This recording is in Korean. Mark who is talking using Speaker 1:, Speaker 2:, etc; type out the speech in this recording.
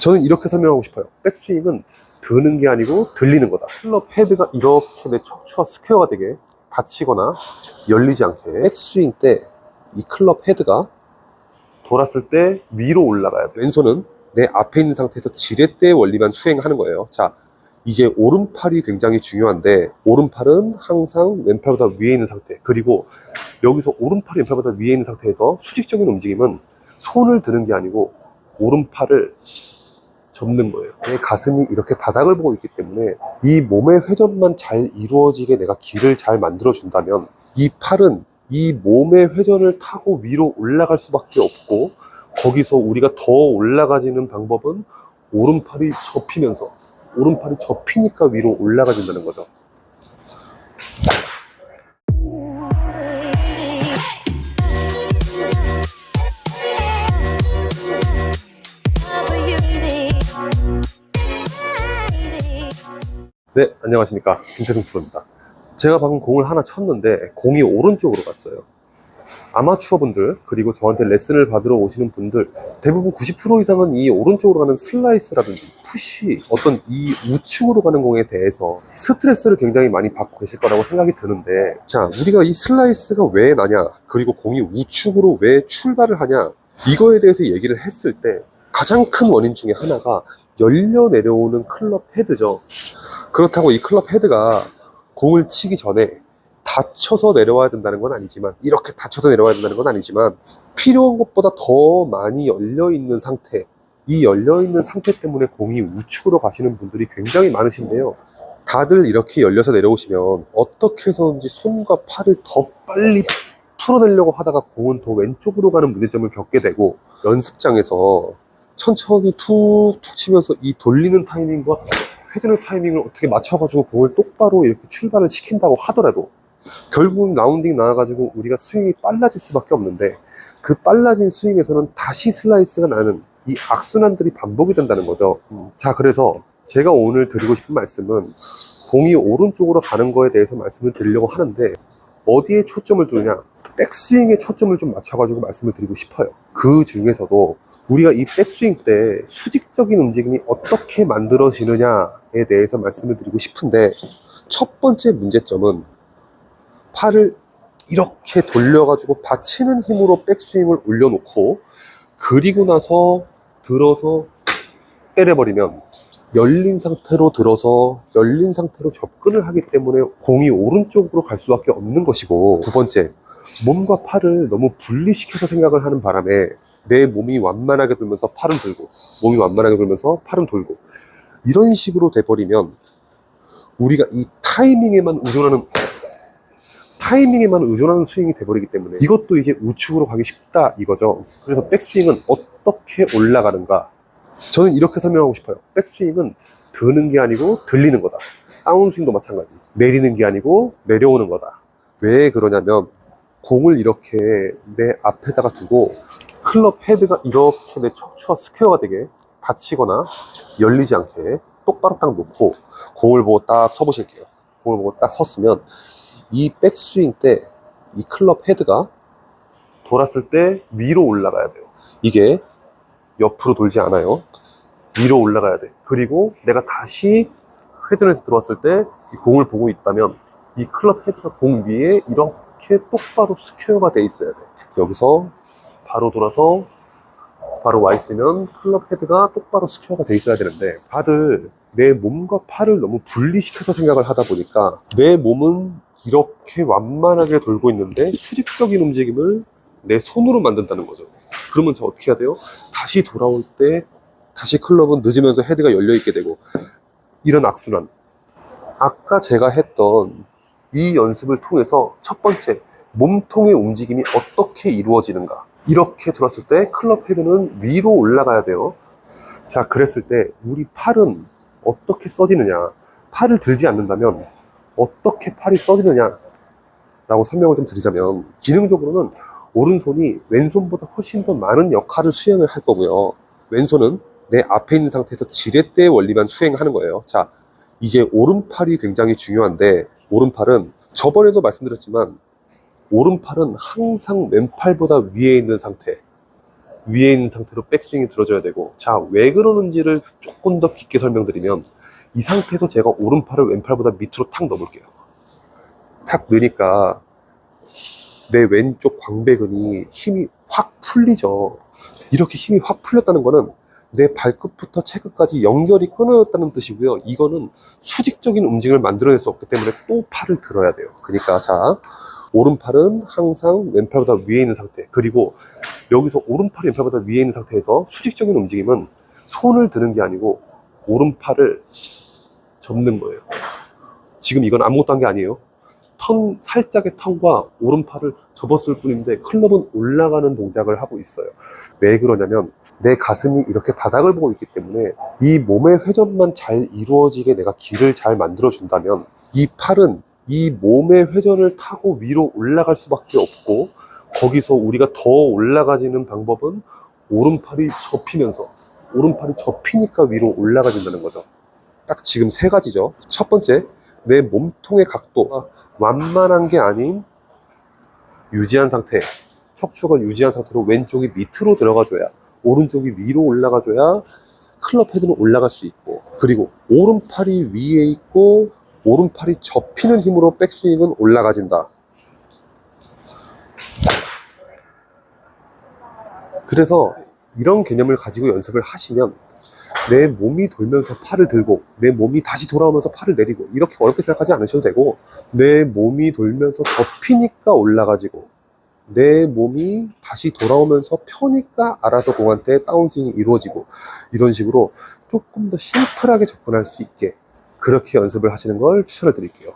Speaker 1: 저는 이렇게 설명하고 싶어요. 백스윙은 드는 게 아니고 들리는 거다. 클럽 헤드가 이렇게 내 척추와 스퀘어가 되게 닫히거나 열리지 않게 백스윙 때 이 클럽 헤드가 돌았을 때 위로 올라가야 돼. 왼손은 내 앞에 있는 상태에서 지렛대의 원리만 수행하는 거예요. 자, 이제 오른팔이 굉장히 중요한데 오른팔은 항상 왼팔보다 위에 있는 상태, 그리고 여기서 오른팔이 왼팔보다 위에 있는 상태에서 수직적인 움직임은 손을 드는 게 아니고 오른팔을 접는 거예요. 내 가슴이 이렇게 바닥을 보고 있기 때문에 이 몸의 회전만 잘 이루어지게 내가 길을 잘 만들어 준다면 이 팔은 이 몸의 회전을 타고 위로 올라갈 수밖에 없고, 거기서 우리가 더 올라가지는 방법은 오른팔이 접히면서, 오른팔이 접히니까 위로 올라가진다는 거죠. 네, 안녕하십니까, 김태승 프로입니다. 제가 방금 공을 하나 쳤는데 공이 오른쪽으로 갔어요. 아마추어 분들, 그리고 저한테 레슨을 받으러 오시는 분들 대부분 90% 이상은 이 오른쪽으로 가는 슬라이스라든지 푸시, 어떤 이 우측으로 가는 공에 대해서 스트레스를 굉장히 많이 받고 계실 거라고 생각이 드는데, 자, 우리가 이 슬라이스가 왜 나냐, 그리고 공이 우측으로 왜 출발을 하냐, 이거에 대해서 얘기를 했을 때 가장 큰 원인 중에 하나가 열려 내려오는 클럽 헤드죠. 그렇다고 이 클럽 헤드가 공을 치기 전에 닫혀서 내려와야 된다는 건 아니지만, 이렇게 닫혀서 내려와야 된다는 건 아니지만, 필요한 것보다 더 많이 열려있는 상태, 이 열려있는 상태 때문에 공이 우측으로 가시는 분들이 굉장히 많으신데요. 다들 이렇게 열려서 내려오시면 어떻게 해서든지 손과 팔을 더 빨리 풀어내려고 하다가 공은 더 왼쪽으로 가는 문제점을 겪게 되고, 연습장에서 천천히 툭툭 치면서 이 돌리는 타이밍과 회전의 타이밍을 어떻게 맞춰가지고 공을 똑바로 이렇게 출발을 시킨다고 하더라도 결국은 라운딩 나와가지고 우리가 스윙이 빨라질 수밖에 없는데, 그 빨라진 스윙에서는 다시 슬라이스가 나는 이 악순환들이 반복이 된다는 거죠. 자, 그래서 제가 오늘 드리고 싶은 말씀은 공이 오른쪽으로 가는 거에 대해서 말씀을 드리려고 하는데, 어디에 초점을 두느냐, 백스윙에 초점을 좀 맞춰가지고 말씀을 드리고 싶어요. 그 중에서도 우리가 이 백스윙 때 수직적인 움직임이 어떻게 만들어지느냐에 대해서 말씀을 드리고 싶은데, 첫 번째 문제점은 팔을 이렇게 돌려가지고 받치는 힘으로 백스윙을 올려놓고 그리고 나서 들어서 때려버리면 열린 상태로 들어서 열린 상태로 접근을 하기 때문에 공이 오른쪽으로 갈 수밖에 없는 것이고, 두 번째, 몸과 팔을 너무 분리시켜서 생각을 하는 바람에 내 몸이 완만하게 돌면서 팔은 돌고, 몸이 완만하게 돌면서 팔은 돌고, 이런 식으로 돼버리면 우리가 이 타이밍에만 의존하는 스윙이 돼버리기 때문에 이것도 이제 우측으로 가기 쉽다 이거죠. 그래서 백스윙은 어떻게 올라가는가, 저는 이렇게 설명하고 싶어요. 백스윙은 드는 게 아니고 들리는 거다. 다운스윙도 마찬가지, 내리는 게 아니고 내려오는 거다. 왜 그러냐면, 공을 이렇게 내 앞에다가 두고 클럽 헤드가 이렇게 내 척추와 스퀘어가 되게 닫히거나 열리지 않게 똑바로 딱 놓고 공을 보고 딱 서보실게요. 공을 보고 딱 섰으면 이 백스윙 때 이 클럽 헤드가 돌았을 때 위로 올라가야 돼요. 이게 옆으로 돌지 않아요. 위로 올라가야 돼. 그리고 내가 다시 회전에서 들어왔을 때 이 공을 보고 있다면 이 클럽 헤드가 공 위에 이렇게 똑바로 스퀘어가 돼 있어야 돼. 여기서 바로 돌아서 바로 와 있으면 클럽 헤드가 똑바로 스퀘어가 돼 있어야 되는데, 다들 내 몸과 팔을 너무 분리시켜서 생각을 하다 보니까 내 몸은 이렇게 완만하게 돌고 있는데 수직적인 움직임을 내 손으로 만든다는 거죠. 그러면 저 어떻게 해야 돼요? 다시 돌아올 때 다시 클럽은 늦으면서 헤드가 열려 있게 되고, 이런 악순환. 아까 제가 했던 이 연습을 통해서 첫 번째, 몸통의 움직임이 어떻게 이루어지는가, 이렇게 들었을 때 클럽 헤드는 위로 올라가야 돼요. 자, 그랬을 때 우리 팔은 어떻게 써지느냐, 팔을 들지 않는다면 어떻게 팔이 써지느냐 라고 설명을 좀 드리자면, 기능적으로는 오른손이 왼손보다 훨씬 더 많은 역할을 수행을 할 거고요. 왼손은 내 앞에 있는 상태에서 지렛대의 원리만 수행하는 거예요. 자, 이제 오른팔이 굉장히 중요한데, 오른팔은 저번에도 말씀드렸지만 오른팔은 항상 왼팔보다 위에 있는 상태, 위에 있는 상태로 백스윙이 들어줘야 되고, 자, 왜 그러는지를 조금 더 깊게 설명드리면, 이 상태에서 제가 오른팔을 왼팔보다 밑으로 탁 넣어볼게요. 탁 넣으니까 내 왼쪽 광배근이 힘이 확 풀리죠. 이렇게 힘이 확 풀렸다는 거는 내 발끝부터 채끝까지 연결이 끊어졌다는 뜻이고요. 이거는 수직적인 움직임을 만들어낼 수 없기 때문에 또 팔을 들어야 돼요. 그러니까 자, 오른팔은 항상 왼팔보다 위에 있는 상태, 그리고 여기서 오른팔이 왼팔보다 위에 있는 상태에서 수직적인 움직임은 손을 드는 게 아니고 오른팔을 접는 거예요. 지금 이건 아무것도 한 게 아니에요. 살짝의 턴과 오른팔을 접었을 뿐인데 클럽은 올라가는 동작을 하고 있어요. 왜 그러냐면 내 가슴이 이렇게 바닥을 보고 있기 때문에 이 몸의 회전만 잘 이루어지게 내가 길을 잘 만들어준다면 이 팔은 이 몸의 회전을 타고 위로 올라갈 수밖에 없고, 거기서 우리가 더 올라가지는 방법은 오른팔이 접히니까 위로 올라가진다는 거죠. 딱 지금 세 가지죠. 첫 번째, 내 몸통의 각도가 완만한 게 아닌 유지한 상태, 척추가 유지한 상태로 왼쪽이 밑으로 들어가줘야, 오른쪽이 위로 올라가줘야 클럽 헤드는 올라갈 수 있고, 그리고 오른팔이 위에 있고 오른팔이 접히는 힘으로 백스윙은 올라가진다. 그래서 이런 개념을 가지고 연습을 하시면 내 몸이 돌면서 팔을 들고 내 몸이 다시 돌아오면서 팔을 내리고 이렇게 어렵게 생각하지 않으셔도 되고, 내 몸이 돌면서 접히니까 올라가지고 내 몸이 다시 돌아오면서 펴니까 알아서 공한테 다운스윙이 이루어지고, 이런 식으로 조금 더 심플하게 접근할 수 있게 그렇게 연습을 하시는 걸 추천을 드릴게요.